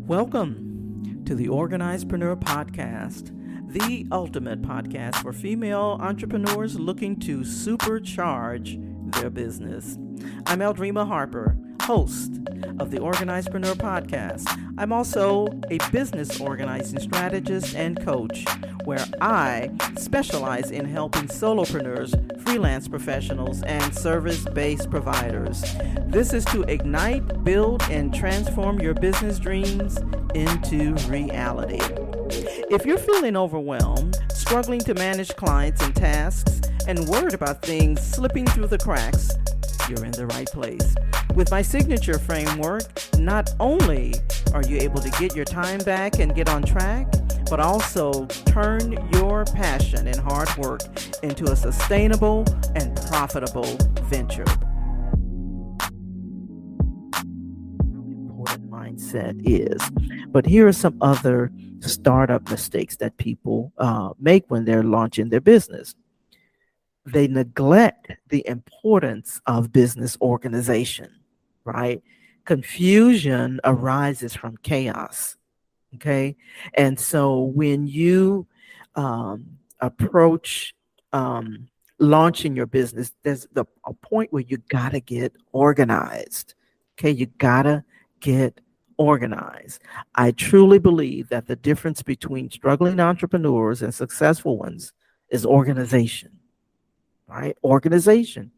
Welcome to the OrganizedPreneur podcast, the ultimate podcast for female entrepreneurs looking to supercharge their business. I'm Eldrima Harper, host of the OrganizedPreneur podcast. I'm also a business organizing strategist and coach, where I specialize in helping solopreneurs, freelance professionals, and service-based providers. This is to ignite, build, and transform your business dreams into reality. If you're feeling overwhelmed, struggling to manage clients and tasks, and worried about things slipping through the cracks, you're in the right place. With my signature framework, not only are you able to get your time back and get on track, but also turn your passion and hard work into a sustainable and profitable venture. How important mindset is. But here are some other startup mistakes that people make when they're launching their business. They neglect the importance of business organization, right? Confusion arises from chaos. Okay. And so when you approach launching your business, there's a point where you got to get organized. Okay. You got to get organized. I truly believe that the difference between struggling entrepreneurs and successful ones is organization, right? Organization.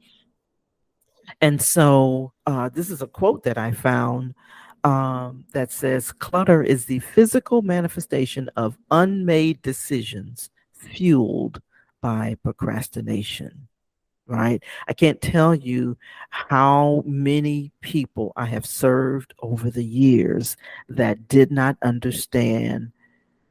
And so this is a quote that I found that says, clutter is the physical manifestation of unmade decisions fueled by procrastination, right? I can't tell you how many people I have served over the years that did not understand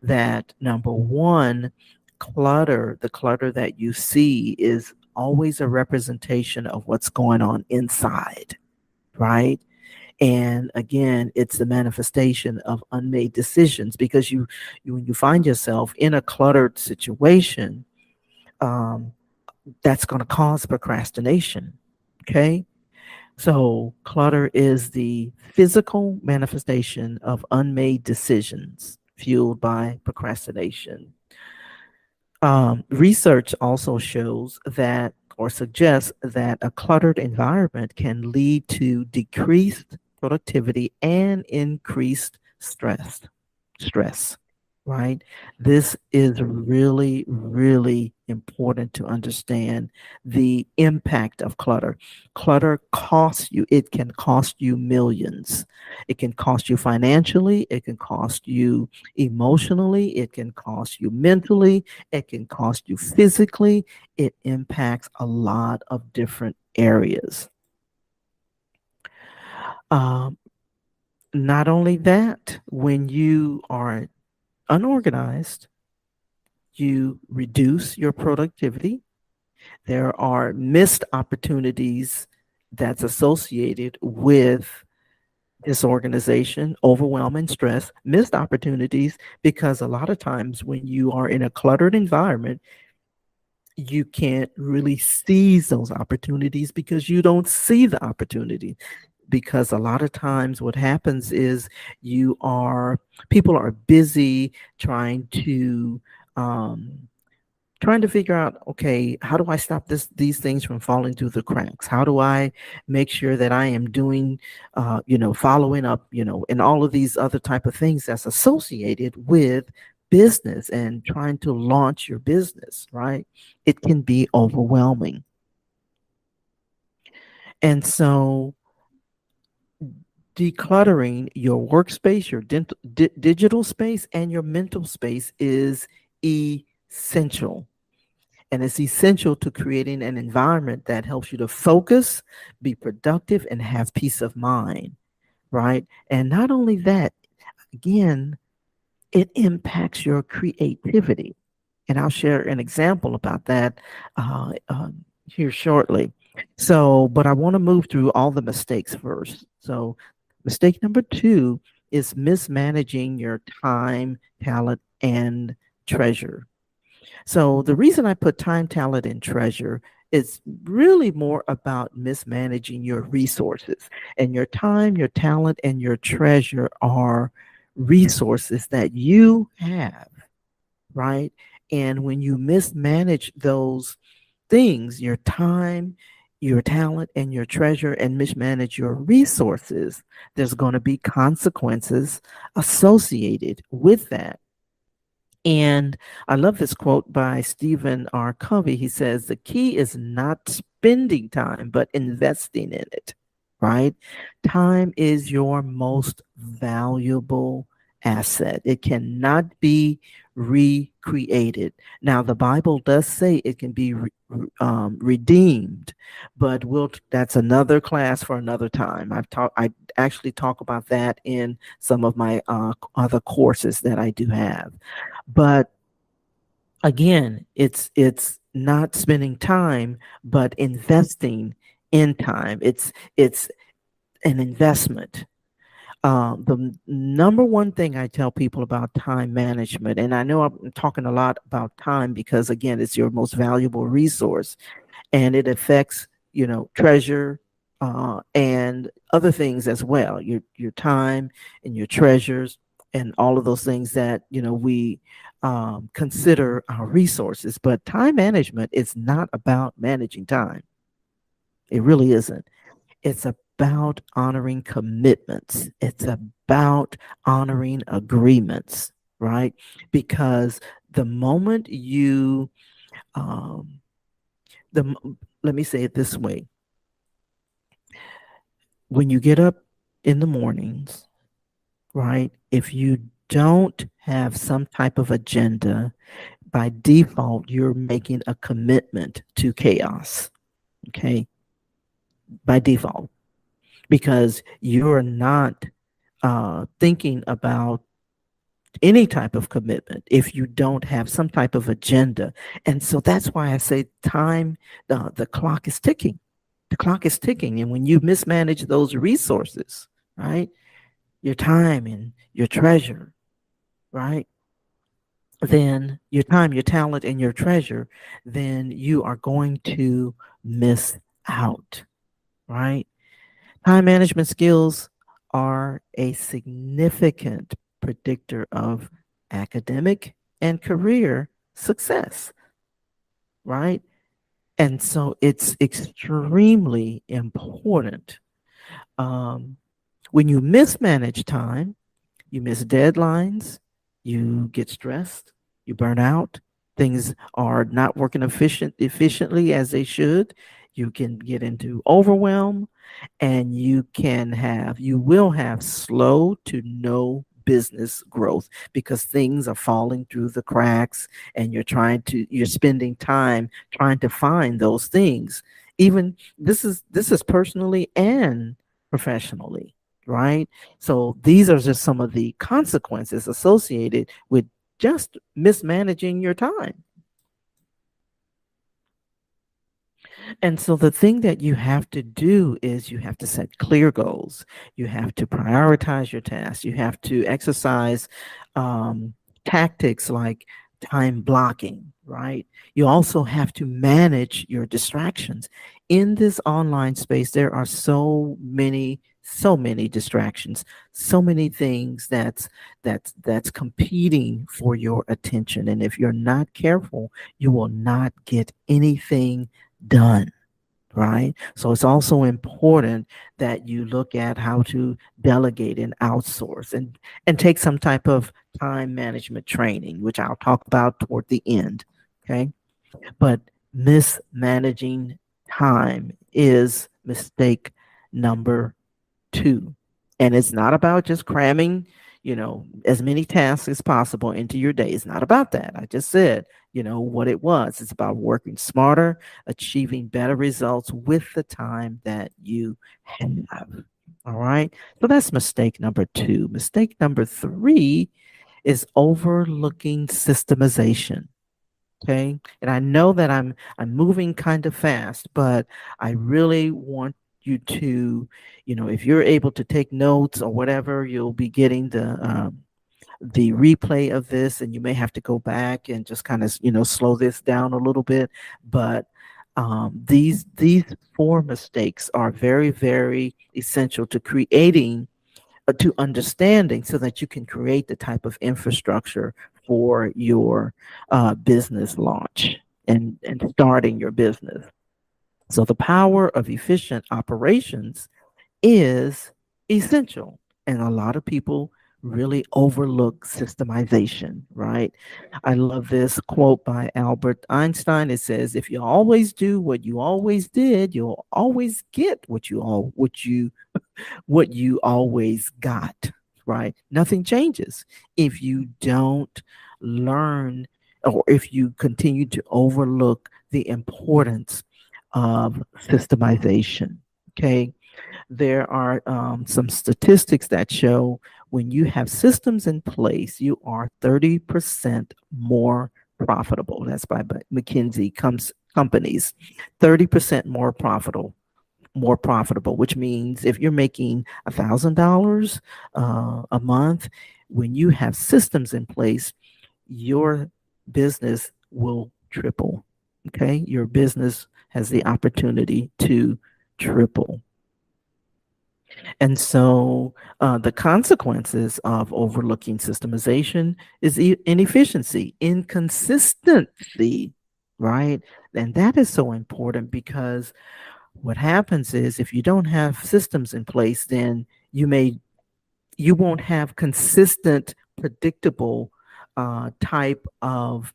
that, number one, the clutter that you see is always a representation of what's going on inside, right? And again, it's the manifestation of unmade decisions, because you when you find yourself in a cluttered situation, that's going to cause procrastination. Okay. So clutter is the physical manifestation of unmade decisions fueled by procrastination. Research also shows that, or suggests that, a cluttered environment can lead to decreased productivity and increased stress, right? This is really, really important to understand the impact of clutter. Clutter costs you, it can cost you millions. It can cost you financially, it can cost you emotionally, it can cost you mentally, it can cost you physically. It impacts a lot of different areas. Not only that, when you are unorganized, you reduce your productivity. There are missed opportunities that's associated with disorganization, overwhelm, and stress. Missed opportunities because a lot of times when you are in a cluttered environment, you can't really seize those opportunities because you don't see the opportunity. Because a lot of times what happens is people are busy trying to figure out, okay, how do I stop these things from falling through the cracks? How do I make sure that I am doing, following up, and all of these other type of things that's associated with business and trying to launch your business, right? It can be overwhelming. And so decluttering your workspace, your digital space, and your mental space is essential. And it's essential to creating an environment that helps you to focus, be productive, and have peace of mind, right? And not only that, again, it impacts your creativity. And I'll share an example about that here shortly. So, but I want to move through all the mistakes first. So, mistake number 2 is mismanaging your time, talent, and treasure. So the reason I put time, talent, and treasure is really more about mismanaging your resources. And your time, your talent, and your treasure are resources that you have, right? And when you mismanage those things, your time, your talent, and your treasure, and mismanage your resources, there's going to be consequences associated with that. And I love this quote by Stephen R. Covey. He says, the key is not spending time, but investing in it, right? Time is your most valuable asset. It cannot be recreated. Now, the Bible does say it can be redeemed, but that's another class for another time. I actually talk about that in some of my other courses that I do have. But again, it's not spending time, but investing in time. It's an investment. The number one thing I tell people about time management, and I know I'm talking a lot about time because again, it's your most valuable resource, and it affects treasure and other things as well, your time and your treasures and all of those things that we consider our resources. But time management is not about managing time. It really isn't. It's about honoring commitments. It's about honoring agreements, right? Because the moment you um, the let me say it this way: when you get up in the mornings, right? If you don't have some type of agenda, by default, you're making a commitment to chaos, okay? By default, because you're not thinking about any type of commitment if you don't have some type of agenda. And so that's why I say time, the clock is ticking. The clock is ticking. And when you mismanage those resources, right? Your time and your treasure, right? Then your time, your talent, and your treasure, then you are going to miss out, right? Time management skills are a significant predictor of academic and career success, right? And so it's extremely important. Um, when you mismanage time, you miss deadlines, you get stressed, you burn out, things are not working efficiently as they should. You can get into overwhelm, and you will have slow to no business growth because things are falling through the cracks, and you're spending time trying to find those things. Even this is personally and professionally, right? So these are just some of the consequences associated with just mismanaging your time. And so the thing that you have to do is you have to set clear goals. You have to prioritize your tasks. You have to exercise um, tactics like time blocking, right? You also have to manage your distractions. In this online space, there are so many distractions, so many things that's competing for your attention. And if you're not careful, you will not get anything done, right? So it's also important that you look at how to delegate and outsource and take some type of time management training, which I'll talk about toward the end, okay? But mismanaging time is mistake number two. And it's not about just cramming, as many tasks as possible into your day. It's not about that. I just said, what it was. It's about working smarter, achieving better results with the time that you have. All right. So that's mistake number two. Mistake number three is overlooking systemization. Okay. And I know that I'm moving kind of fast, but I really want you to, if you're able to take notes or whatever, you'll be getting the replay of this, and you may have to go back and just kind of slow this down a little bit. But these four mistakes are very, very essential to creating to understanding so that you can create the type of infrastructure for your business launch and starting your business. So the power of efficient operations is essential. And a lot of people really overlook systemization, right? I love this quote by Albert Einstein. It says, if you always do what you always did, you'll always get what you always got, right? Nothing changes if you don't learn or if you continue to overlook the importance of systemization. Okay. There are some statistics that show when you have systems in place, you are 30% more profitable. That's by McKinsey companies, 30% more profitable, which means if you're making $1,000 a month, when you have systems in place, your business will triple. Okay, your business has the opportunity to triple. And so the consequences of overlooking systemization is inefficiency, inconsistency, right? And that is so important because what happens is if you don't have systems in place, then you won't have consistent, predictable type of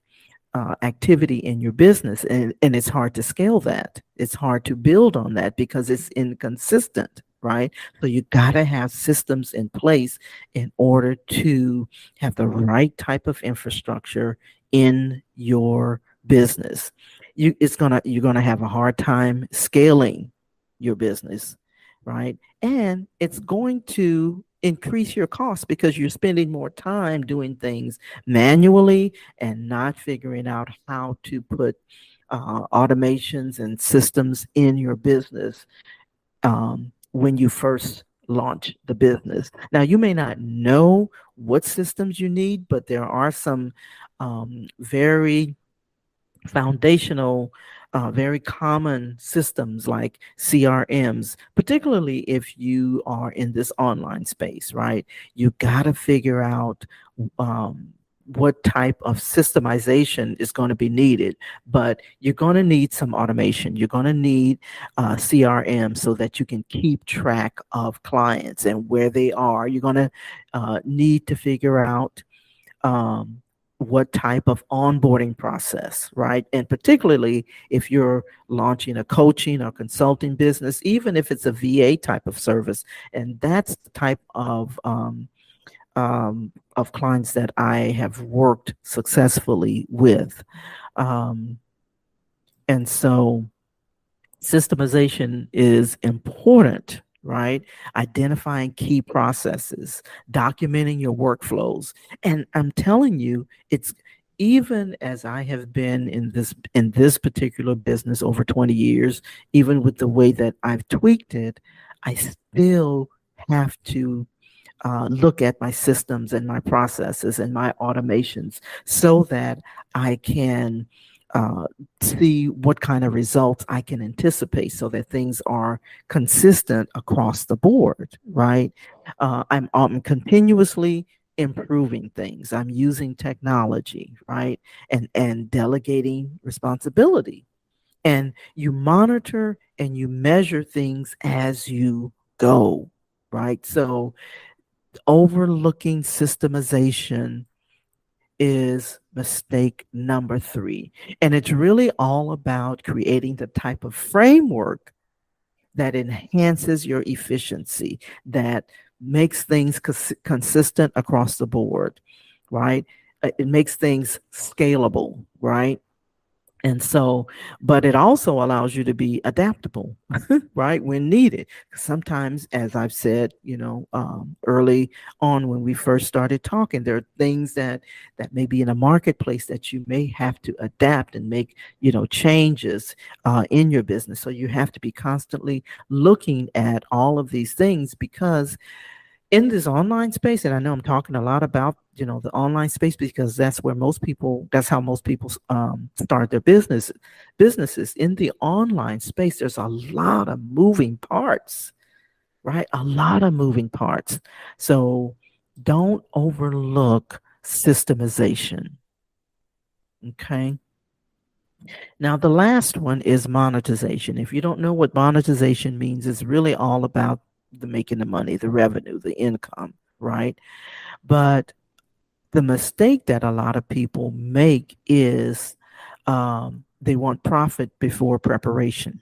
activity in your business, and it's hard to scale that. It's hard to build on that because it's inconsistent, right? So you got to have systems in place in order to have the right type of infrastructure in your business. You're gonna have a hard time scaling your business, right? And it's going to increase your costs because you're spending more time doing things manually and not figuring out how to put automations and systems in your business when you first launch the business. Now, you may not know what systems you need, but there are some very foundational, very common systems like CRMs, particularly if you are in this online space, right? You got to figure out what type of systemization is going to be needed, but you're going to need some automation. You're going to need CRM so that you can keep track of clients and where they are. You're going to need to figure out what type of onboarding process, right? And particularly if you're launching a coaching or consulting business, even if it's a VA type of service, and that's the type of clients that I have worked successfully with. And so systemization is important, right? Identifying key processes, documenting your workflows. And I'm telling you, it's even as I have been in this particular business over 20 years, even with the way that I've tweaked it, I still have to look at my systems and my processes and my automations so that I can see what kind of results I can anticipate so that things are consistent across the board, right? I'm continuously improving things. I'm using technology, right? And delegating responsibility. And you monitor and you measure things as you go, right? So overlooking systemization is mistake number 3. And it's really all about creating the type of framework that enhances your efficiency, that makes things consistent across the board, right? It makes things scalable, right? And so, but it also allows you to be adaptable, right, when needed. Sometimes, as I've said, early on when we first started talking, there are things that may be in a marketplace that you may have to adapt and make, changes in your business. So you have to be constantly looking at all of these things because in this online space, and I know I'm talking a lot about, the online space because that's how most people start their businesses. In the online space, there's a lot of moving parts, right? A lot of moving parts. So don't overlook systemization. Okay. Now, the last one is monetization. If you don't know what monetization means, it's really all about the making the money, the revenue, the income, right? But the mistake that a lot of people make is they want profit before preparation,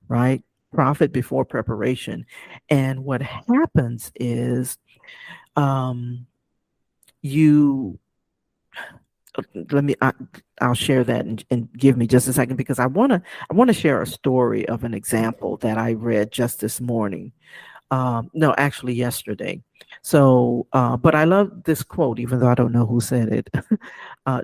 right? Profit before preparation. And what happens is um, you let me I'll share that and give me just a second because I want to share a story of an example that I read just this morning. No, actually yesterday. So, but I love this quote, even though I don't know who said it.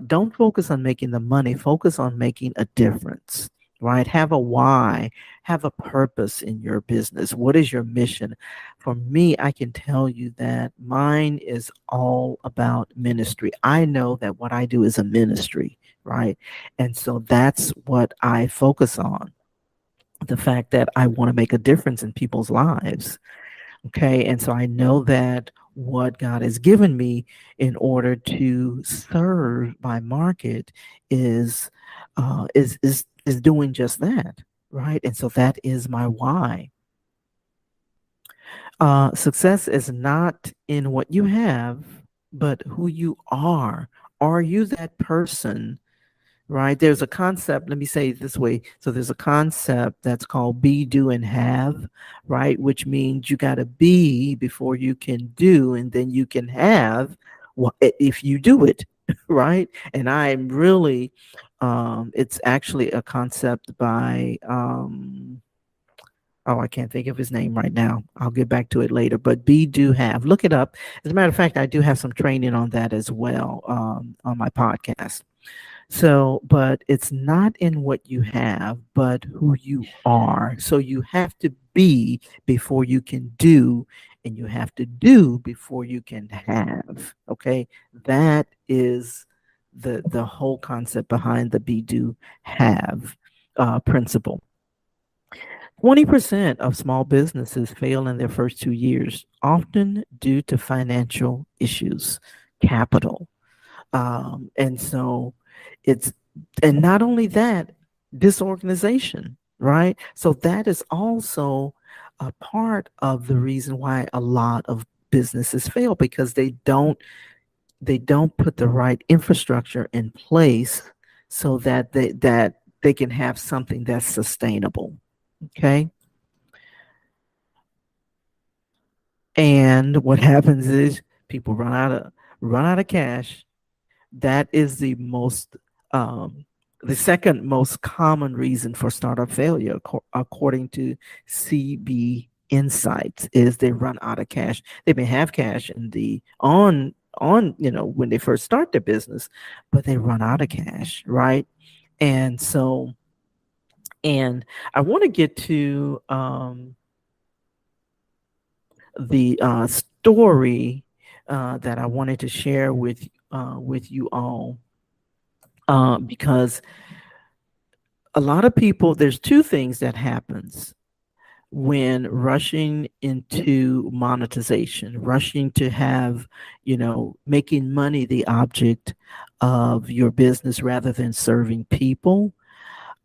Don't focus on making the money, focus on making a difference, right? Have a why, have a purpose in your business. What is your mission? For me, I can tell you that mine is all about ministry. I know that what I do is a ministry, right? And so that's what I focus on, the fact that I want to make a difference in people's lives. Okay. And so I know that what God has given me in order to serve my market is is doing just that. Right. And so that is my why. Success is not in what you have, but who you are. Are you that person, right? There's a concept, let me say it this way. So there's a concept that's called be, do, and have, right? Which means you got to be before you can do, and then you can have if you do it, right? And I'm really, it's actually a concept by, oh, I can't think of his name right now. I'll get back to it later. But be, do, have. Look it up. As a matter of fact, I do have some training on that as well on my podcast. So, but it's not in what you have, but who you are. So you have to be before you can do, and you have to do before you can have. Okay. That is the whole concept behind the be, do, have principle. 20% of small businesses fail in their first 2 years, often due to financial issues, capital. And so it's, and not only that, disorganization, right? So that is also a part of the reason why a lot of businesses fail, because they don't put the right infrastructure in place so that they can have something that's sustainable. Okay. And what happens is people run out of cash. That is um, the second most common reason for startup failure, according to CB Insights, is they run out of cash. They may have cash in the on when they first start their business, but they run out of cash, right? And so, and I want to get to the story that I wanted to share with you all, because a lot of people, there's two things that happens when rushing into monetization, rushing to have, making money the object of your business rather than serving people.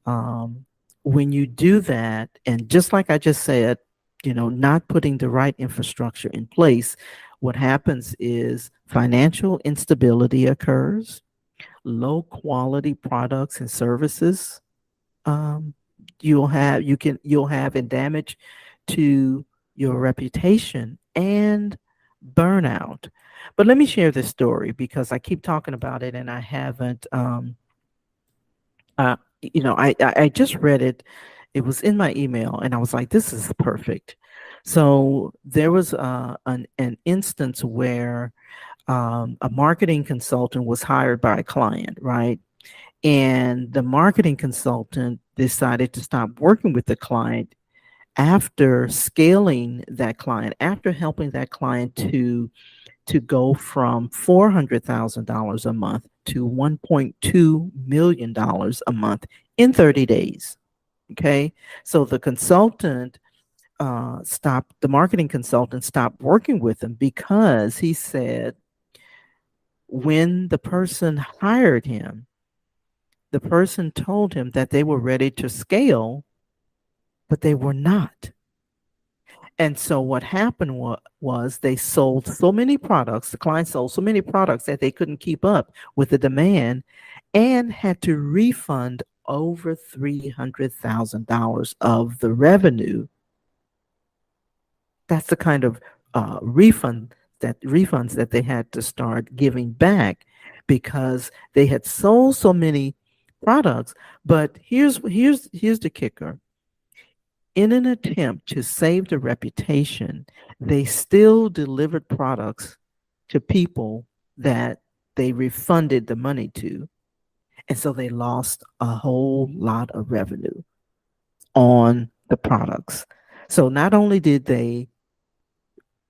um, when you do that, and just like I just said, not putting the right infrastructure in place, what happens is financial instability occurs, low quality products and services um, you'll have and damage to your reputation and burnout. But let me share this story because I keep talking about it and I haven't I just read it. It was in my email, and I was like, "This is perfect." So there was an instance where a marketing consultant was hired by a client, right? And the marketing consultant decided to stop working with the client after scaling that client, after helping that client to go from $400,000 a month to $1.2 million a month in 30 days. Okay. So the consultant stopped, the marketing consultant stopped working with him because he said when the person hired him, the person told him that they were ready to scale, but they were not. And so what happened was they sold so many products, the client sold so many products that they couldn't keep up with the demand and had to refund over $300,000 of the revenue. That's the kind of refunds that they had to start giving back because they had sold so many products. But here's the kicker. In an attempt to save the reputation, they still delivered products to people that they refunded the money to. And so they lost a whole lot of revenue on the products. So not only did they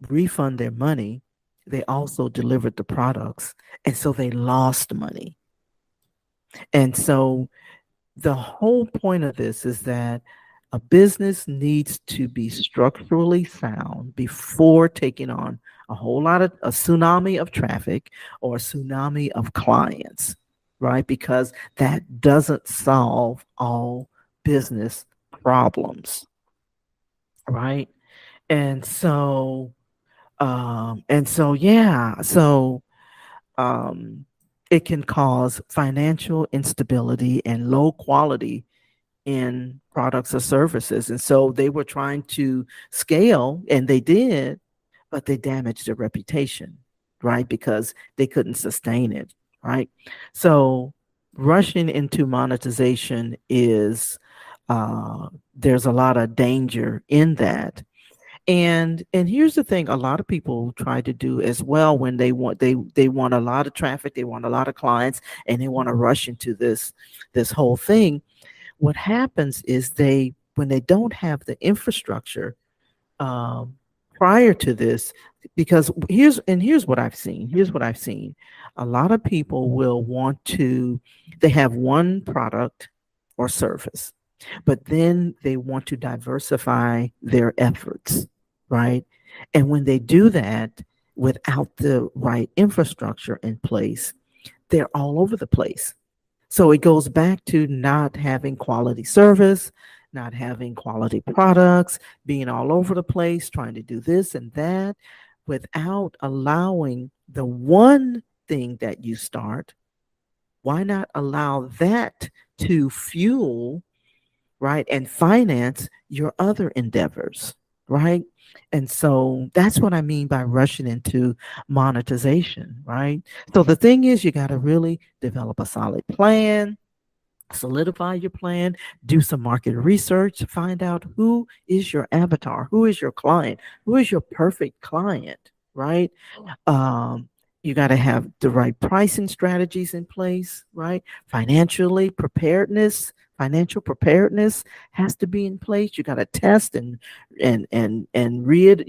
refund their money, they also delivered the products. And so they lost money. And so the whole point of this is that a business needs to be structurally sound before taking on a whole lot of a tsunami of traffic or a tsunami of clients, right? Because that doesn't solve all business problems, right? And so, yeah, um, it can cause financial instability and low quality in products or services. And so they were trying to scale, and they did, but they damaged their reputation, right? Because they couldn't sustain it, right? So rushing into monetization is, there's a lot of danger in that. And here's the thing, a lot of people try to do as well when they want a lot of traffic, they want a lot of clients, and they want to rush into this whole thing. What happens is when they don't have the infrastructure um, prior to this, because here's what I've seen. Here's what I've seen. A lot of people will want to, they have one product or service, but then they want to diversify their efforts, right? And when they do that without the right infrastructure in place, they're all over the place. So it goes back to not having quality service, not having quality products, being all over the place, trying to do this and that without allowing the one thing that you start. Why not allow that to fuel, right, and finance your other endeavors, right? And so that's what I mean by rushing into monetization, right? So the thing is, you got to really develop a solid plan, solidify your plan, do some market research, find out who is your avatar, who is your client, who is your perfect client, right? Um, you got to have the right pricing strategies in place, right? Financial preparedness has to be in place. You got to test and read,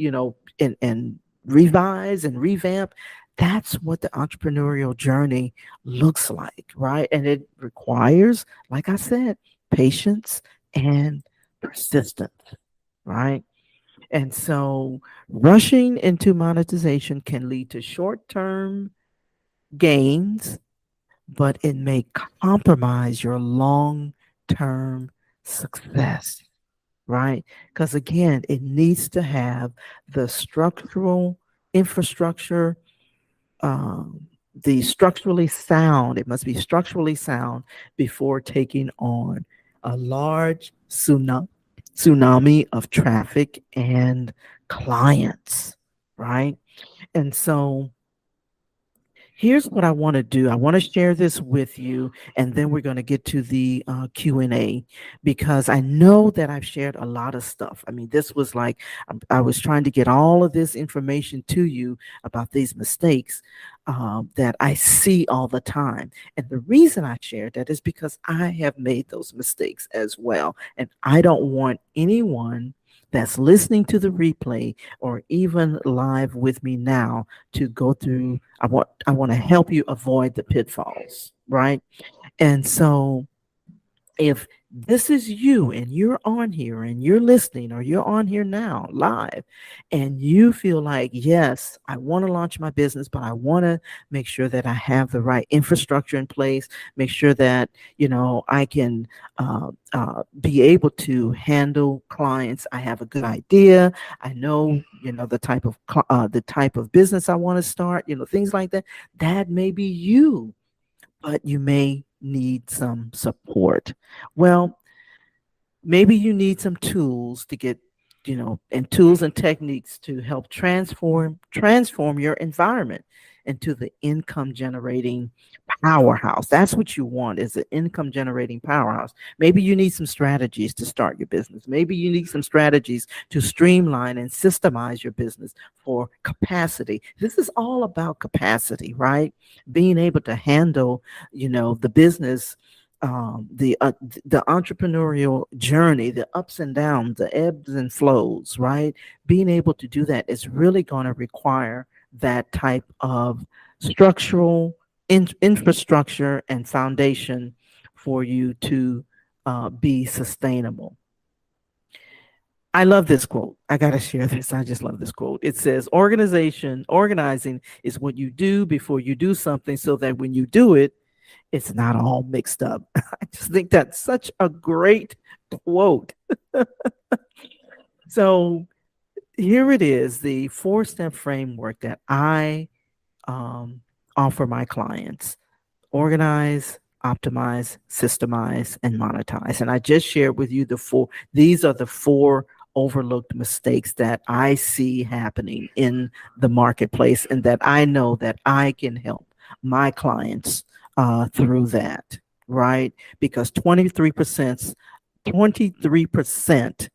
and revise and revamp. That's what the entrepreneurial journey looks like, right? And it requires, like I said, patience and persistence, right? And so rushing into monetization can lead to short term gains, but it may compromise your long term success, right? Because again, it needs to have the structural infrastructure, the structurally sound. It must be structurally sound before taking on a large tsunami of traffic and clients, right? And so here's what I want to do. I want to share this with you, and then we're going to get to the Q&A, because I know that I've shared a lot of stuff. I mean, this was like I was trying to get all of this information to you about these mistakes that I see all the time. And the reason I shared that is because I have made those mistakes as well. And I don't want anyone that's listening to the replay or even live with me now to go through. I want to help you avoid the pitfalls, right? And so If this is you and you're on here and you're listening, or you're on here now live, and you feel like, yes, I want to launch my business, but I want to make sure that I have the right infrastructure in place, make sure that, I can be able to handle clients. I have a good idea. I know, the type of business I want to start, things like that. That may be you, but you may need some support. Well, maybe you need some tools to get, and tools and techniques to help transform your environment into the income generating powerhouse. That's what you want, is an income generating powerhouse. Maybe you need some strategies to start your business. Maybe you need some strategies to streamline and systemize your business for capacity. This is all about capacity, right? Being able to handle, the business, the entrepreneurial journey, the ups and downs, the ebbs and flows, right? Being able to do that is really going to require that type of structural infrastructure and foundation for you to be sustainable. I love this quote. I got to share this. I just love this quote. It says, organizing is what you do before you do something, so that when you do it, it's not all mixed up. I just think that's such a great quote. So here it is, the 4-step framework that I offer my clients: organize, optimize, systemize, and monetize. And I just shared with you these are the 4 overlooked mistakes that I see happening in the marketplace, and that I know that I can help my clients through that, right? Because 23%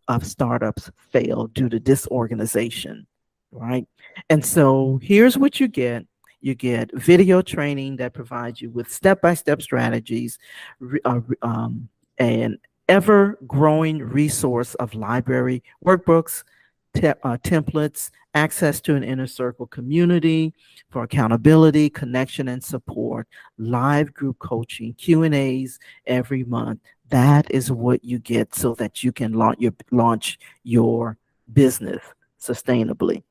of startups fail due to disorganization, right? And so here's what you get. You get video training that provides you with step-by-step strategies, an ever-growing resource of library workbooks, templates, access to an inner circle community for accountability, connection, and support, live group coaching, Q&As every month. That is what you get so that you can launch your business sustainably.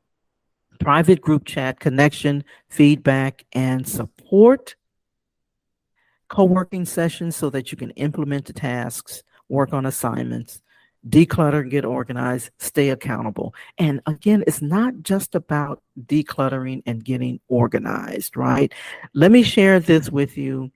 Private group chat, connection, feedback, and support. Co-working sessions so that you can implement the tasks, work on assignments, declutter and get organized, stay accountable. And again, it's not just about decluttering and getting organized, right? Let me share this with you,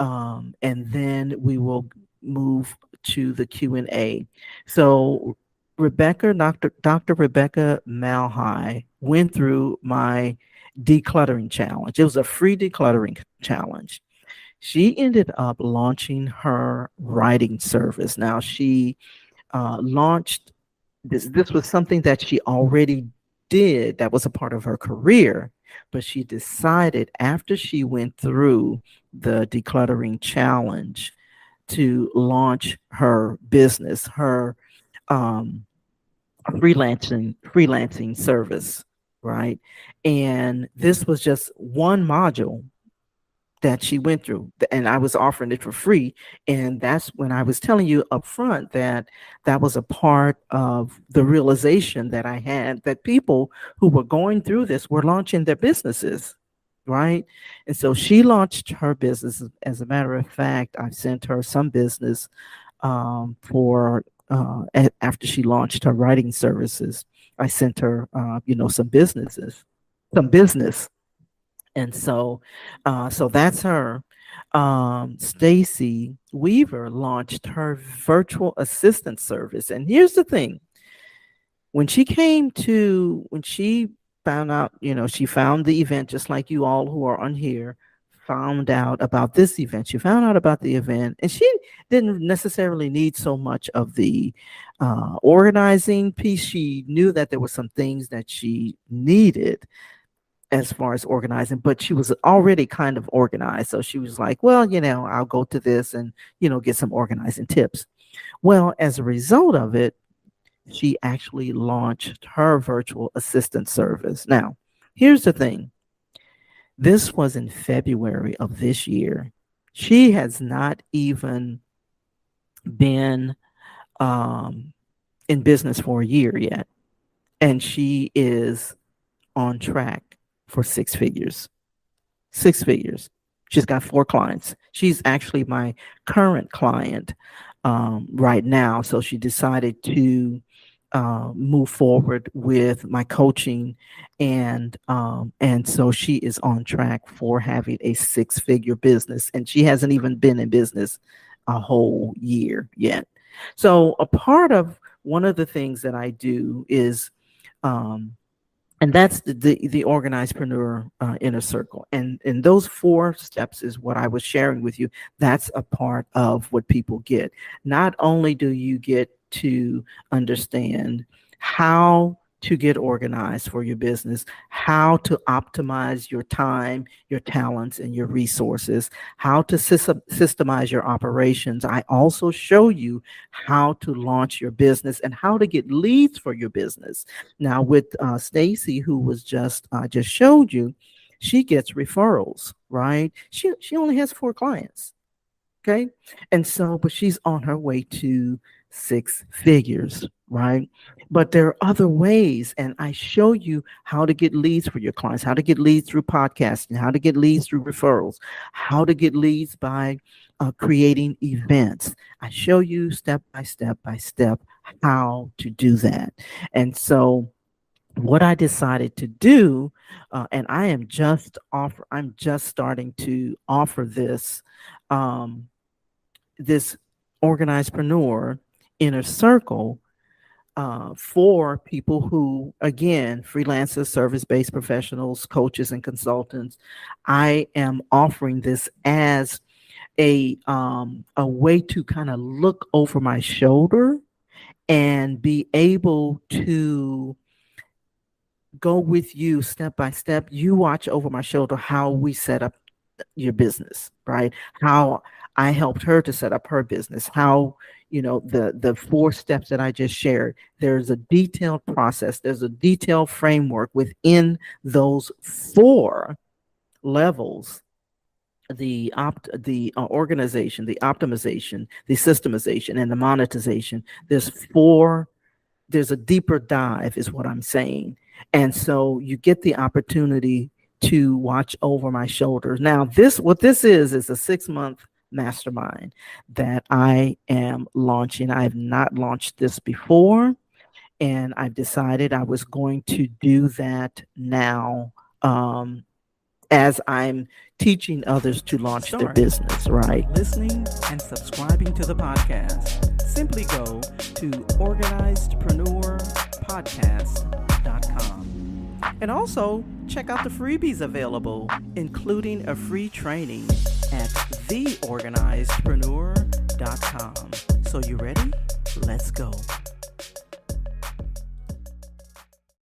and then we will move to the Q&A. So Dr. Rebecca Malhai went through my decluttering challenge. It was a free decluttering challenge. She ended up launching her writing service. Now, she launched this. This was something that she already did, that was a part of her career, but she decided, after she went through the decluttering challenge, to launch her business, her freelancing service, right? And this was just one module that she went through, and I was offering it for free. And that's when I was telling you up front that that was a part of the realization that I had, that people who were going through this were launching their businesses, right? And so she launched her business. As a matter of fact, I sent her some business for after she launched her writing services. I sent her some business. And so that's her. Stacy Weaver launched her virtual assistant service. And here's the thing: when she found out, she found the event, just like you all who are on here found out about this event. She found out about the event, and she didn't necessarily need so much of the organizing piece. She knew that there were some things that she needed as far as organizing, but she was already kind of organized. So she was like, well, I'll go to this and, get some organizing tips. Well, as a result of it, she actually launched her virtual assistant service. Now, here's the thing. This was in February of this year. She has not even been um, in business for a year yet, and she is on track for six figures. Six figures. She's got four clients. She's actually my current client right now. So she decided to move forward with my coaching, and so she is on track for having a six-figure business, and she hasn't even been in business a whole year yet. So a part of one of the things that I do is um, and that's the organizedpreneur inner circle, and those four steps is what I was sharing with you. That's a part of what people get. Not only do you get to understand how to get organized for your business, how to optimize your time, your talents, and your resources, how to systemize your operations. I also show you how to launch your business and how to get leads for your business. Now, with Stacy, who was just showed you, she gets referrals, right? She only has four clients, okay, and so but she's on her way to six figures, right? But there are other ways, and I show you how to get leads for your clients, how to get leads through podcasting, how to get leads through referrals, how to get leads by creating events. I show you step by step by step how to do that, and so what I decided to do, and I'm just starting to offer um, this organizedpreneur inner circle for people who, again, freelancers, service-based professionals, coaches, and consultants. I am offering this as a way to kind of look over my shoulder and be able to go with you step by step. You watch over my shoulder how we set up your business, right? How I helped her to set up her business, how, the four steps that I just shared. There's a detailed process, there's a detailed framework within those four levels: the organization, the optimization, the systemization, and the monetization. There's a deeper dive, is what I'm saying. And so you get the opportunity to watch over my shoulders. Now, what this is a 6-month mastermind that I am launching. I have not launched this before, and I've decided I was going to do that now, as I'm teaching others to launch their business, right? Listening and subscribing to the podcast. Simply go to organizedpreneurpodcast.com. And also check out the freebies available, including a free training at theorganizedpreneur.com. So you ready? Let's go.